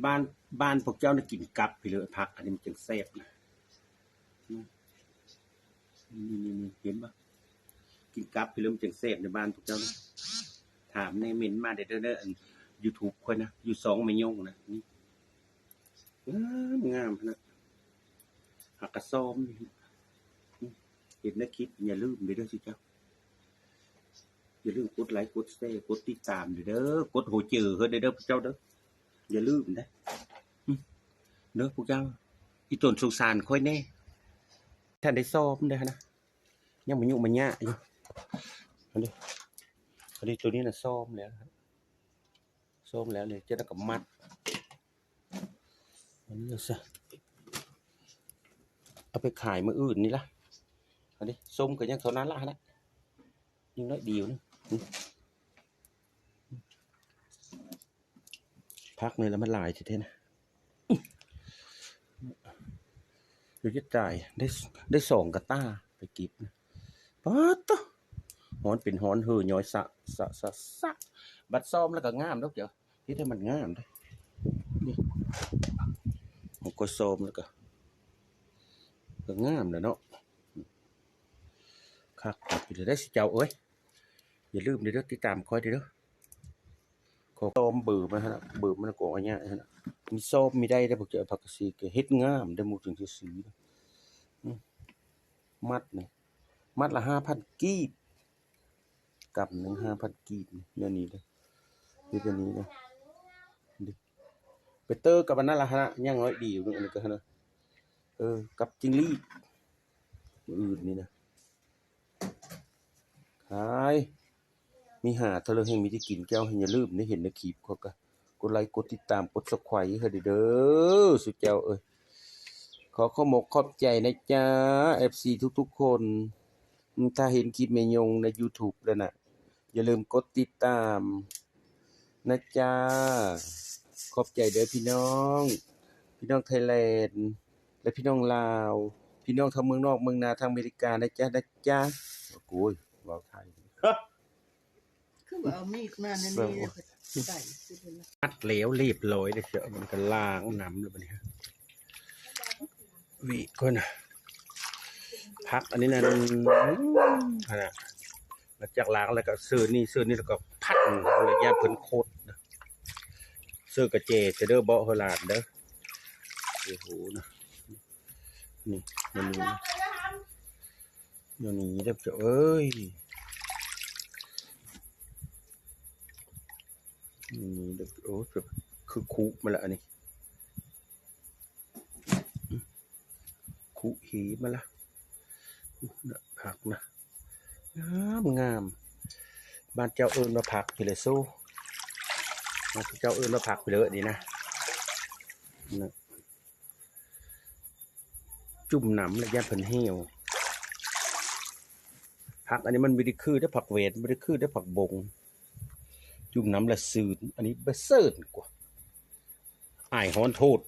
บ้านบ้านพวกเจ้าน่ะกินกับพี่เลยผักอันนี้มันจังแซ่บนะนี่เห็นปะกินกับพี่เลยมันจังแซ่บในบ้านพวกเจ้านะถามในเม้นมาเด้ออัน YouTube ค่อยนะอยู่สองไม่ยงนะนี่งามนะหักกระซ้อมนี่เห็นในคลิปอย่าลืมเด้อสิเจ้าอย่าลืมกดไลค์กดแชร์กดติดตามเด้อกดหัวเจอเฮ้ยเด้อพวกเจ้าเด้ออย่าลืมนะเด้อพวกเจ้าอีต้นสงสารค่อยแน่ท่านได้ซ้อมเด้อนะยังมันยุ่งมันยะอยู่อันนี้ตัวนี้น่ะซ้อมแล้วครับซ้อมแล้วเนี่ยจะได้กับมัดอันนี้ซะเอาไปขายมื้ออื่นนี่ล่ะอันนี้ส้มก็ยังเท่านั้นล่ะนะยังน้อยเดียวนึงพักเลยแล้วมันหลายทีเท่นะเดี๋ยวจะจ่ายได้2 กระต้าไปเก็บนะป๊าดต่อหอนเป็นหอนเหือย้อยสะบัดซ้อมแล้วก็งามดอกเจ้าที่ให้มันงามด้วยนี่ผมก็ซ้อมแล้วก็งามเลยเนาะครับไปเลยได้สิเจ้าเอ้ยอย่าลืมเด้อติดตามคอยเด้อขอซ้อมเบื่อมาฮะเบื่อมันก็อันเนี้ยฮะมีซ้อมมีได้พวกเจ้าผักกะซีก็เฮ็ดงามได้หมดถึงจะซื้อมัดนี่มัดละ5,000 กีบกับหนึ่ง5,000 กีบเนี่ยนี่เลยนี่ตัวนี้เลยไปเตอร์กับอันนั้นละฮะยังน้อยดีอยู่นึงอันนี้ก็ฮะกับจิงลี่อื่นนี่นะขายมีหาเธอเลยให้มีที่กินแก้วให้อย่าลืมได้เห็นในคลิปเขาก็กดไลค์กดติดตามกดซับสไครบ์ให้เด้อสุดเจ้าเอ้ยขอขอบใจนะจ๊ะ FC ทุกๆคนถ้าเห็นคลิปแม่ยงใน YouTube แล้วนะอย่าลืมกดติดตามนะจ๊ะขอบใจเด้อพี่น้องไทยแลนด์และพี่น้องลาวพี่น้องทางเมืองนอกเมืองนาทางอเมริกานะจ๊ะโอ้ยเว้าไทยคือว่าเอามีดมานั่นนี่ใส่มัดเหลวรีบร้อยเด้อเจ้ามันก็ล้างน้ำแล้วบัดนี้วิก่อนพักอันนี้นั่นนะมาจากล้างแล้วก็ซื้อนี่แล้วก็พัดเลยยาเพิ่นโคตรซื้อกระเจจะเด้อเบาะเฮลาดเด้อโอ้โหนะนี่มันนี่เดี๋ยวนี้เด้อเจ้าเอ้ยนี่เด้อโอ้คือคุมาละอันนี้คุหีมาละผักนะงามบ้านเจ้าเอิญมาผักไปเลยสู้บ้านเจ้าเอิญมาผักไปเลยดีนะจุ่มหนำแล้วย่าเพิ่นเหี่ยวผักอันนี้มันไม่ได้คือได้ผักเวทไม่ได้คือได้ผักบงจุ่มน้ำละซื่นอันนี้เบสเซิร์นกว่าอ้ายฮ้อนโทษ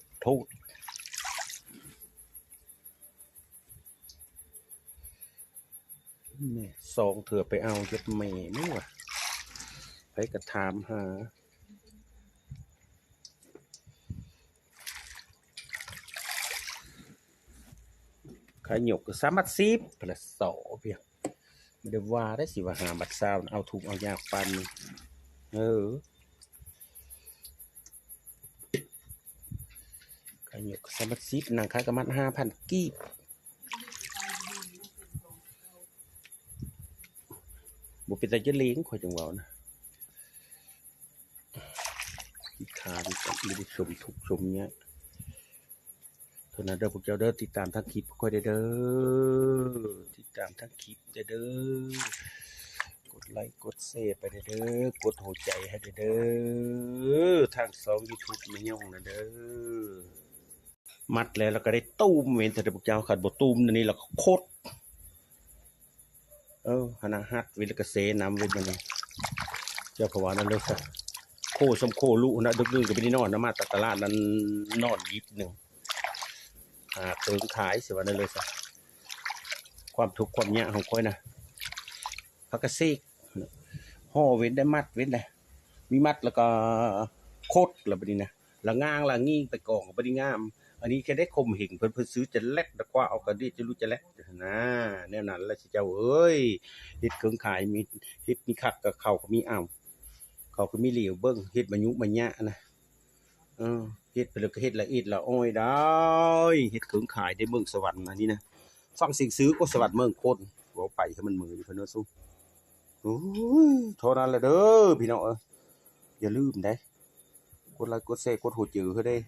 แม่ซองเถื่อไปเอาเย็ดแม่ไม่วะไปกระถามหาขายหยกก็3 บาท 10พลัสสอเพียงไม่ได้ว่าได้สิว่า5 บาท 20เอาถูกเอายากปันขายหยก3 บาท 10นางขายกระมัด5,000 กีบบุปผาจะเลี้ยงคอยจังหวะนะอีกทานกับไม่ได้ชมทุกชมเนี้ยเท่านั้นเด้อพวกเจ้าเด้อติดตามทั้งคลิปคอยเด้อติดตามทั้งคลิปเด้อกดไลค์กดแชร์ไปเด้อกดหัวใจให้เด้อทาง2 YouTube ไม่ย่องนะเด้อมัดแล้วก็ได้ตุ้มเว้นแต่พวกเจ้าขัดบ่ตุ้มนี่แล้วโคตรหนาฮัดวิลกเสน้ำเวทมันนี่เจ้าพวานั่นเลยค่ะโคสมโคลุนะดึกๆก็ไปนี่นอนนะมาตลาดนั้นนอนยิบหนึ่งเติมขายสิวันนั้นเลยค่ะความทุกข์ความยากของค่อยนะพักกระซิกห่อเว้นได้มัดเว้นเลยมีมัดแล้วก็โคตรแล้วไปนี่นะ ละงางละงิ่งไปกองก็บ่ได้งามอันนี้แค่ได้ข่มเหงเพิ่นซื้อจะแลกดอกว่าเอาก็ดิจะรู้จะแลกนะแนวนั้นล่ะสิเจ้าเอ้ยเฮ็ดเครื่องขายมีเฮ็ดมีคักกับเขาก็มีอ้าวเขาก็มีเหลียวเบิ่งเฮ็ดมายุมายะนะเออเฮ็ดไปแล้วก็เฮ็ดละเอียดละอ้อยได้เฮ็ดเครื่องขายได้เมืองสวรรค์อันนี้นะฟังเสียงซื้อก็สวรรค์เมืองคนบ่ไปให้มันมือนี่เพิ่นว่าสู้โอ้ยเท่านั้นแหละเด้อพี่น้องเอ้ยอย่าลืมเด้กดไลค์กดแชร์กดหัวจือเด้อ